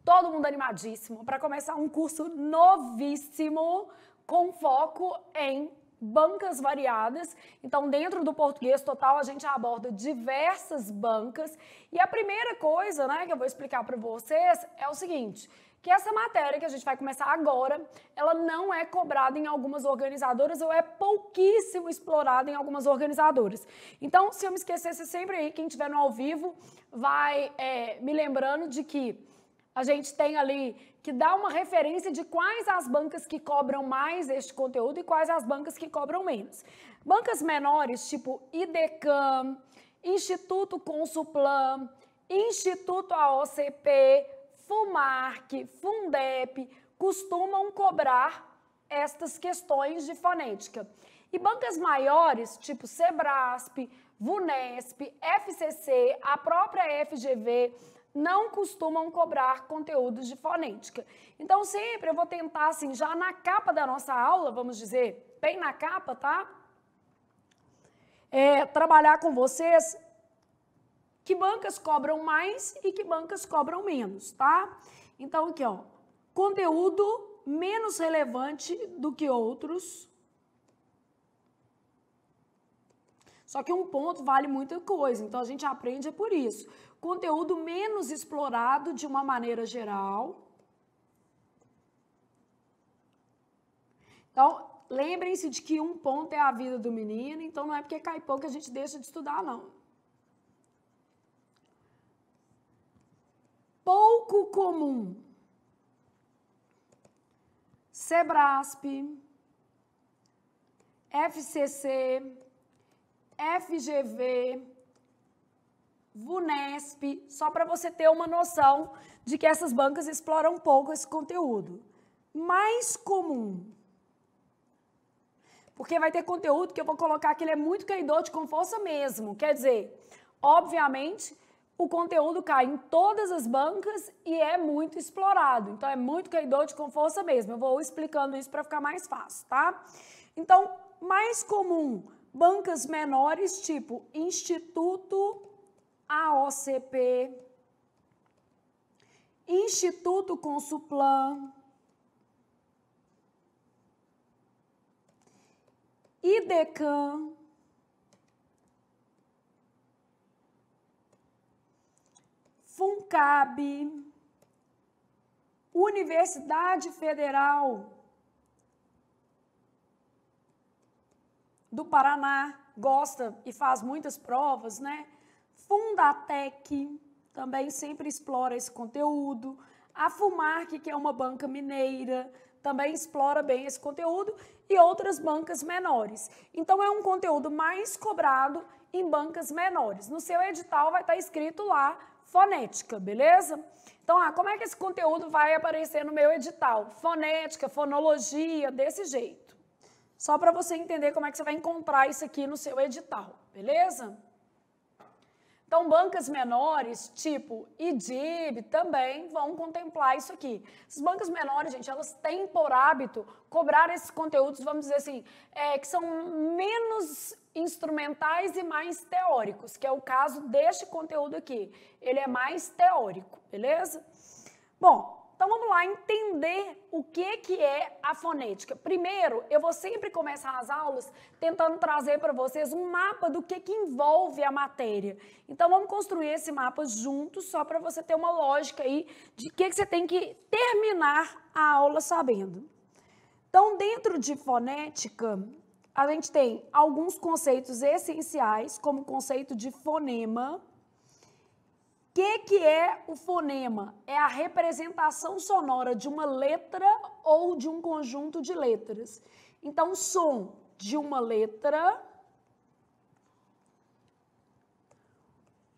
Todo mundo animadíssimo para começar um curso novíssimo com foco em bancas variadas. Então, dentro do Português Total, a gente aborda diversas bancas. E a primeira coisa, né, que eu vou explicar para vocês é o seguinte, que essa matéria que a gente vai começar agora, ela não é cobrada em algumas organizadoras ou é pouquíssimo explorada em algumas organizadoras. Então, se eu me esquecesse sempre aí, quem estiver no ao vivo vai me lembrando de que a gente tem ali que dar uma referência de quais as bancas que cobram mais este conteúdo e quais as bancas que cobram menos. Bancas menores, tipo IDECAM, Instituto Consulplan, Instituto AOCP, FUMARC, Fundep, costumam cobrar estas questões de fonética. E bancas maiores, tipo Sebrasp, VUNESP, FCC, a própria FGV, não costumam cobrar conteúdos de fonética. Então, sempre eu vou tentar, assim, já na capa da nossa aula, vamos dizer, bem na capa, tá? Trabalhar com vocês que bancas cobram mais e que bancas cobram menos, tá? Então, aqui, ó, conteúdo menos relevante do que outros. Só que um ponto vale muita coisa, então a gente aprende por isso. Conteúdo menos explorado de uma maneira geral. Então, lembrem-se de que um ponto é a vida do menino, então não é porque cai pouco que a gente deixa de estudar, não. Pouco comum. Sebrasp, FCC, FGV, VUNESP, só para você ter uma noção de que essas bancas exploram um pouco esse conteúdo. Mais comum. Porque vai ter conteúdo que eu vou colocar que ele é muito caidor de com força mesmo. Quer dizer, obviamente, o conteúdo cai em todas as bancas e é muito explorado. Então, é muito caidor de com força mesmo. Eu vou explicando isso para ficar mais fácil, tá? Então, mais comum, bancas menores, tipo Instituto AOCP, Instituto Consulplan, IDECAM, FUNCAB, Universidade Federal do Paraná, gosta e faz muitas provas, né? Fundatec também sempre explora esse conteúdo. A FUMARC, que é uma banca mineira, também explora bem esse conteúdo e outras bancas menores. Então, é um conteúdo mais cobrado em bancas menores. No seu edital vai estar escrito lá fonética, beleza? Então, como é que esse conteúdo vai aparecer no meu edital? Fonética, fonologia, desse jeito. Só para você entender como é que você vai encontrar isso aqui no seu edital, beleza? Então, bancas menores, tipo IDIB, também vão contemplar isso aqui. Essas bancas menores, gente, elas têm por hábito cobrar esses conteúdos, vamos dizer assim, que são menos instrumentais e mais teóricos, que é o caso deste conteúdo aqui. Ele é mais teórico, beleza? Bom, então vamos lá entender o que é a fonética. Primeiro, eu vou sempre começar as aulas tentando trazer para vocês um mapa do que envolve a matéria. Então vamos construir esse mapa juntos, só para você ter uma lógica aí de que você tem que terminar a aula sabendo. Então, dentro de fonética, a gente tem alguns conceitos essenciais, como o conceito de fonema. O que é o fonema? É a representação sonora de uma letra ou de um conjunto de letras. Então, som de uma letra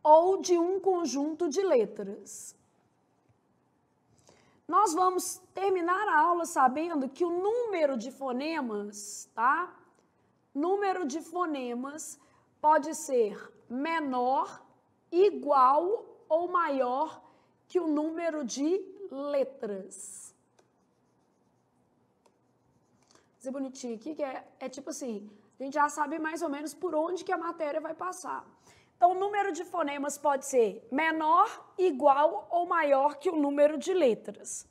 ou de um conjunto de letras. Nós vamos terminar a aula sabendo que o número de fonemas, tá? Número de fonemas pode ser menor, igual ou maior que o número de letras. Vou dizer bonitinho aqui, que é tipo assim, a gente já sabe mais ou menos por onde que a matéria vai passar. Então, o número de fonemas pode ser menor, igual ou maior que o número de letras.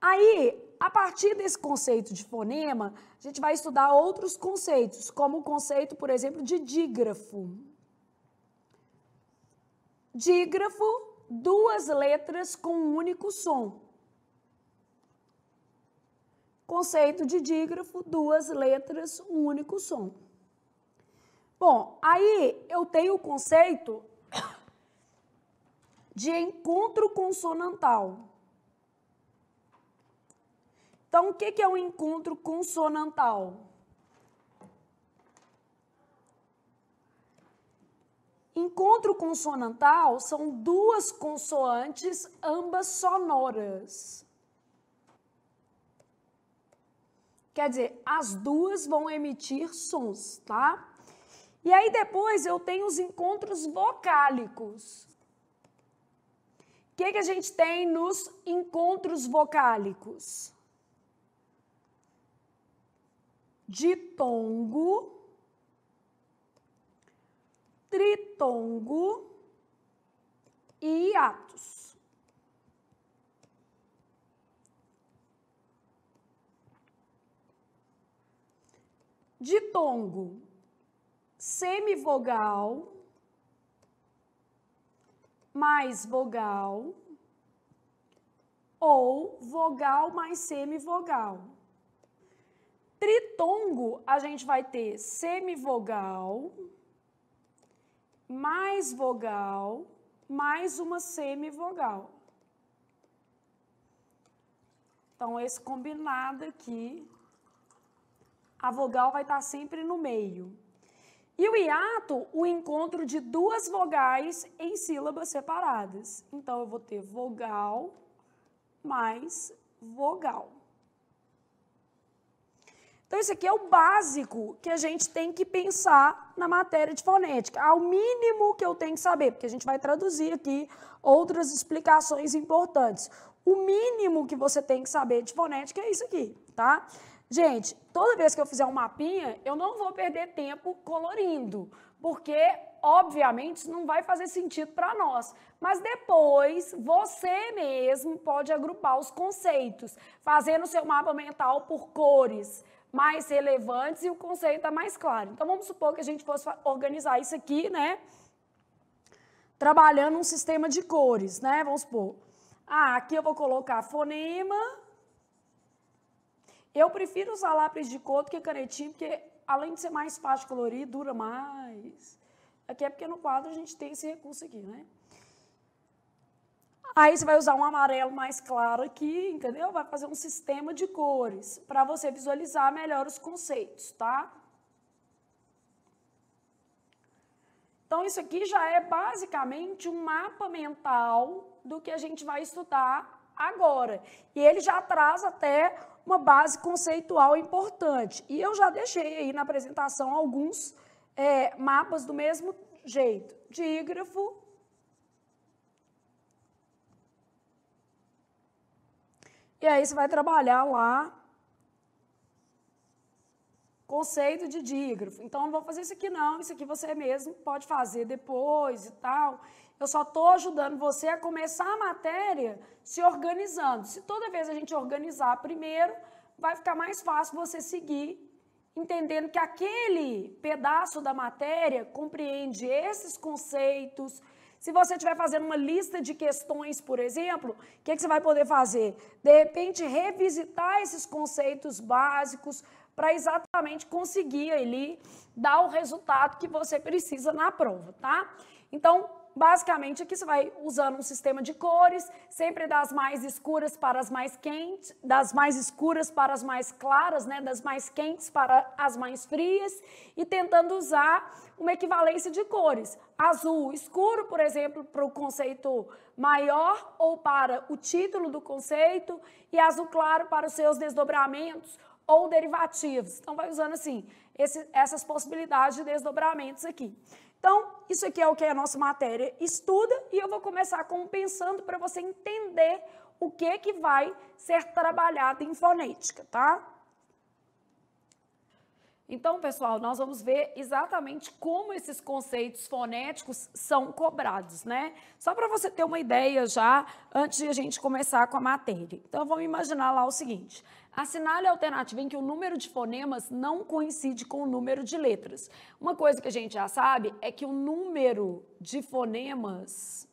Aí, a partir desse conceito de fonema, a gente vai estudar outros conceitos, como o conceito, por exemplo, de dígrafo. Dígrafo, duas letras com um único som. Conceito de dígrafo, duas letras, um único som. Bom, aí eu tenho o conceito de encontro consonantal. Então, o que é um encontro consonantal? Encontro consonantal são duas consoantes, ambas sonoras. Quer dizer, as duas vão emitir sons, tá? E aí depois eu tenho os encontros vocálicos. O que a gente tem nos encontros vocálicos? Ditongo, tritongo e hiatos. Ditongo, semivogal, mais vogal, ou vogal mais semivogal. Tritongo, a gente vai ter semivogal, mais vogal, mais uma semivogal. Então, esse combinado aqui, a vogal vai estar sempre no meio. E o hiato, o encontro de duas vogais em sílabas separadas. Então, eu vou ter vogal mais vogal. Então, isso aqui é o básico que a gente tem que pensar na matéria de fonética. Ao mínimo que eu tenho que saber, porque a gente vai traduzir aqui outras explicações importantes. O mínimo que você tem que saber de fonética é isso aqui, tá? Gente, toda vez que eu fizer um mapinha, eu não vou perder tempo colorindo, porque, obviamente, isso não vai fazer sentido para nós. Mas depois, você mesmo pode agrupar os conceitos, fazendo o seu mapa mental por cores mais relevantes e o conceito é mais claro. Então, vamos supor que a gente fosse organizar isso aqui, né? Trabalhando um sistema de cores, né? Vamos supor. Aqui eu vou colocar fonema. Eu prefiro usar lápis de cor do que canetinha, porque além de ser mais fácil de colorir, dura mais. Aqui é porque no quadro a gente tem esse recurso aqui, né? Aí você vai usar um amarelo mais claro aqui, entendeu? Vai fazer um sistema de cores para você visualizar melhor os conceitos, tá? Então, isso aqui já é basicamente um mapa mental do que a gente vai estudar agora. E ele já traz até uma base conceitual importante. E eu já deixei aí na apresentação alguns mapas do mesmo jeito. Dígrafo. E aí você vai trabalhar lá conceito de dígrafo. Então, não vou fazer isso aqui não, isso aqui você mesmo pode fazer depois e tal. Eu só estou ajudando você a começar a matéria se organizando. Se toda vez a gente organizar primeiro, vai ficar mais fácil você seguir, entendendo que aquele pedaço da matéria compreende esses conceitos. Se você estiver fazendo uma lista de questões, por exemplo, o que você vai poder fazer? De repente, revisitar esses conceitos básicos para exatamente conseguir ali dar o resultado que você precisa na prova, tá? Então, basicamente, aqui você vai usando um sistema de cores, sempre das mais escuras para as mais quentes, das mais escuras para as mais claras, né? Das mais quentes para as mais frias, e tentando usar uma equivalência de cores. Azul escuro, por exemplo, para o conceito maior ou para o título do conceito, e azul claro para os seus desdobramentos ou derivativos. Então, vai usando assim, essas possibilidades de desdobramentos aqui. Então, isso aqui é o que a nossa matéria estuda e eu vou começar com pensando para você entender o que vai ser trabalhado em fonética, tá? Então, pessoal, nós vamos ver exatamente como esses conceitos fonéticos são cobrados, né? Só para você ter uma ideia já, antes de a gente começar com a matéria. Então, vamos imaginar lá o seguinte: assinale a alternativa em que o número de fonemas não coincide com o número de letras. Uma coisa que a gente já sabe é que o número de fonemas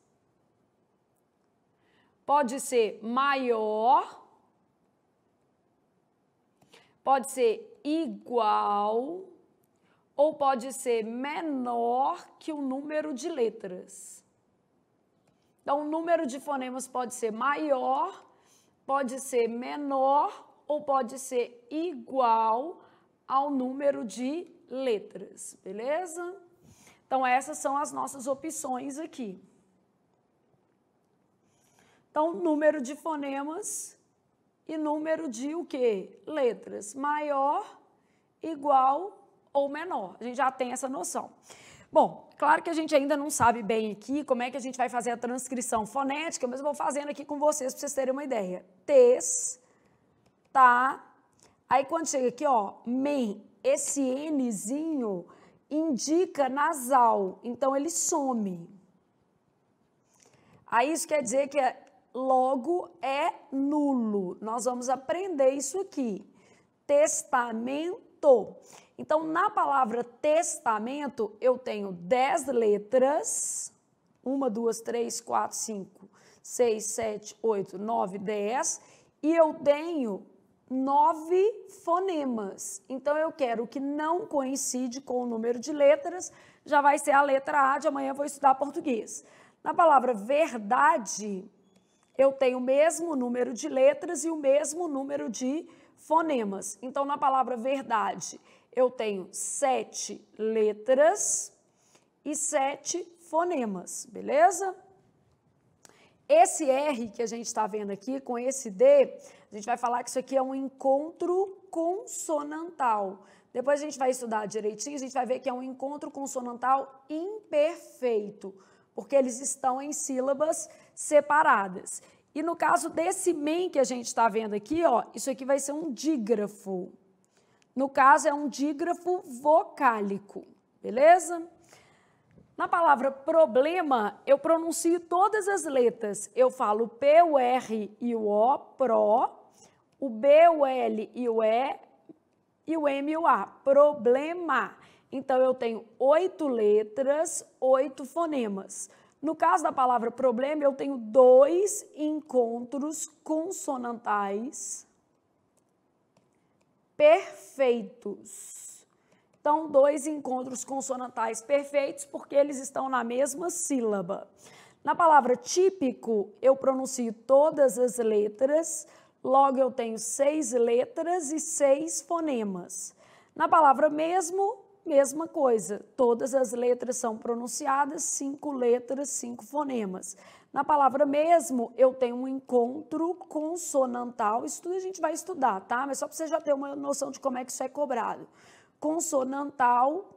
pode ser maior, pode ser igual ou pode ser menor que o número de letras. Então, o número de fonemas pode ser maior, pode ser menor ou pode ser igual ao número de letras, beleza? Então, essas são as nossas opções aqui. Então, número de fonemas e número de o quê? Letras. Maior, igual ou menor. A gente já tem essa noção. Bom, claro que a gente ainda não sabe bem aqui como é que a gente vai fazer a transcrição fonética, mas eu vou fazendo aqui com vocês para vocês terem uma ideia. Tes, tá. Aí quando chega aqui, ó, men, esse Nzinho indica nasal, então ele some. Aí isso quer dizer que logo é nulo. Nós vamos aprender isso aqui. Testamento. Então, na palavra testamento, eu tenho 10 letras. 1, 2, 3, 4, 5, 6, 7, 8, 9, 10. E eu tenho 9 fonemas. Então, eu quero o que não coincide com o número de letras. Já vai ser a letra A, de amanhã eu vou estudar português. Na palavra verdade, eu tenho o mesmo número de letras e o mesmo número de fonemas. Então, na palavra verdade, eu tenho 7 letras e 7 fonemas, beleza? Esse R que a gente está vendo aqui, com esse D, a gente vai falar que isso aqui é um encontro consonantal. Depois a gente vai estudar direitinho, a gente vai ver que é um encontro consonantal imperfeito, porque eles estão em sílabas separadas. E no caso desse men que a gente está vendo aqui, ó, isso aqui vai ser um dígrafo. No caso, é um dígrafo vocálico, beleza? Na palavra problema, eu pronuncio todas as letras. Eu falo o P, o R e o O, pro, o B, o L e o E, e o M e o A, problema. Então, eu tenho 8 letras, 8 fonemas. No caso da palavra problema, eu tenho 2 encontros consonantais perfeitos. Então, 2 encontros consonantais perfeitos, porque eles estão na mesma sílaba. Na palavra típico, eu pronuncio todas as letras, logo eu tenho 6 letras e 6 fonemas. Na palavra mesmo, mesma coisa, todas as letras são pronunciadas, 5 letras, 5 fonemas. Na palavra mesmo, eu tenho um encontro consonantal, isso tudo a gente vai estudar, tá? Mas só para você já ter uma noção de como é que isso é cobrado. Consonantal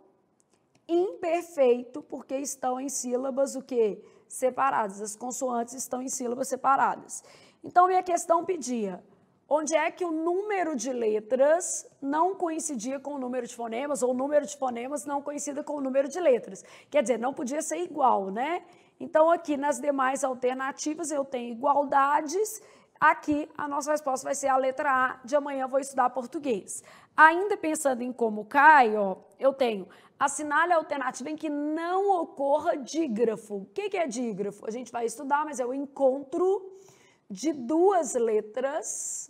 imperfeito, porque estão em sílabas o quê? Separadas, as consoantes estão em sílabas separadas. Então, minha questão pedia: onde é que o número de letras não coincidia com o número de fonemas, ou o número de fonemas não coincida com o número de letras? Quer dizer, não podia ser igual, né? Então, aqui nas demais alternativas eu tenho igualdades. Aqui a nossa resposta vai ser a letra A, de amanhã eu vou estudar português. Ainda pensando em como cai, ó, eu tenho assinale a alternativa em que não ocorra dígrafo. O que é dígrafo? A gente vai estudar, mas é o encontro de 2 letras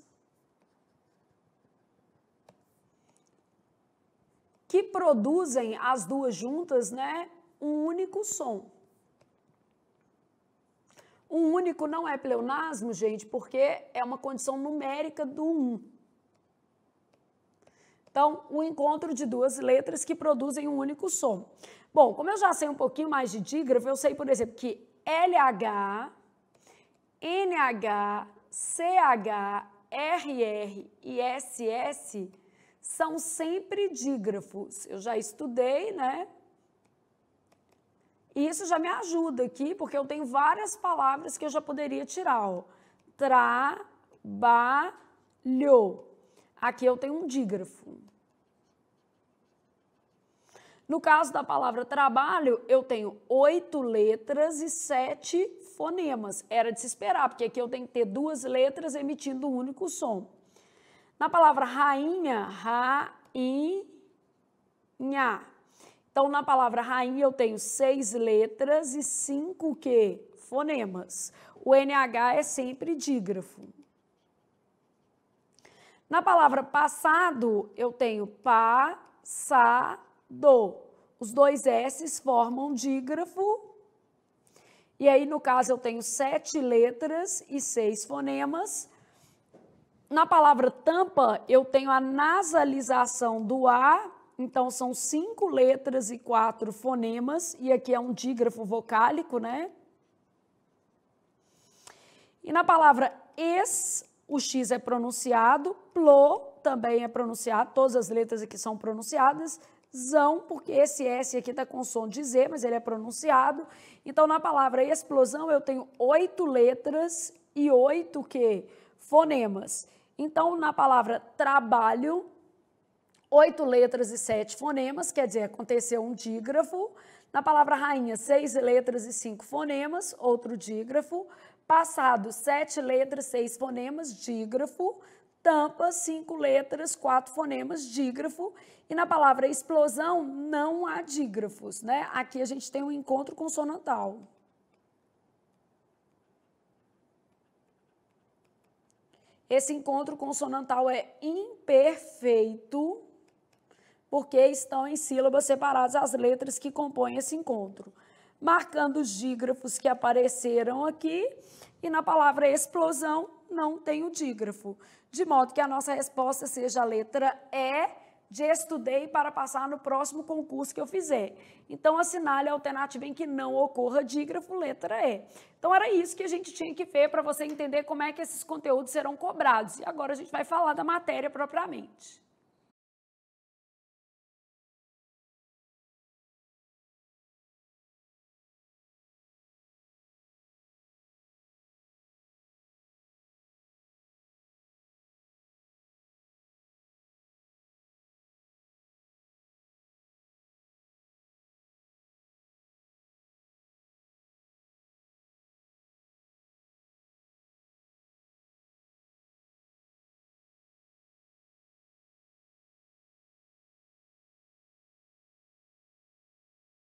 que produzem as duas juntas, né, um único som. Um único não é pleonasmo, gente, porque é uma condição numérica do 1. Então, o encontro de 2 letras que produzem um único som. Bom, como eu já sei um pouquinho mais de dígrafo, eu sei, por exemplo, que LH, NH, CH, RR e SS são sempre dígrafos. Eu já estudei, né? E isso já me ajuda aqui, porque eu tenho várias palavras que eu já poderia tirar, ó. Trabalho. Aqui eu tenho um dígrafo. No caso da palavra trabalho, eu tenho 8 letras e 7 fonemas. Era de se esperar, porque aqui eu tenho que ter 2 letras emitindo um único som. Na palavra rainha, rainha. Então, na palavra rainha, eu tenho 6 letras e 5 quê? Fonemas. O NH é sempre dígrafo. Na palavra passado, eu tenho passado. Os 2 S's formam dígrafo. E aí, no caso, eu tenho 7 letras e 6 fonemas. Na palavra tampa, eu tenho a nasalização do A. Então, são 5 letras e 4 fonemas. E aqui é um dígrafo vocálico, né? E na palavra es, o X é pronunciado, plo também é pronunciado, todas as letras aqui são pronunciadas, zão, porque esse S aqui está com som de Z, mas ele é pronunciado. Então, na palavra explosão, eu tenho 8 letras e 8 quê? Fonemas. Então, na palavra trabalho, 8 letras e 7 fonemas, quer dizer, aconteceu um dígrafo. Na palavra rainha, 6 letras e 5 fonemas, outro dígrafo. Passado, 7 letras, 6 fonemas, dígrafo. Tampa, 5 letras, 4 fonemas, dígrafo. E na palavra explosão, não há dígrafos, né? Aqui a gente tem um encontro consonantal. Esse encontro consonantal é imperfeito, porque estão em sílabas separadas as letras que compõem esse encontro. Marcando os dígrafos que apareceram aqui, e na palavra explosão não tem o dígrafo. De modo que a nossa resposta seja a letra E, de estudei para passar no próximo concurso que eu fizer. Então, assinale a alternativa em que não ocorra dígrafo, letra E. Então, era isso que a gente tinha que ver para você entender como é que esses conteúdos serão cobrados. E agora a gente vai falar da matéria propriamente.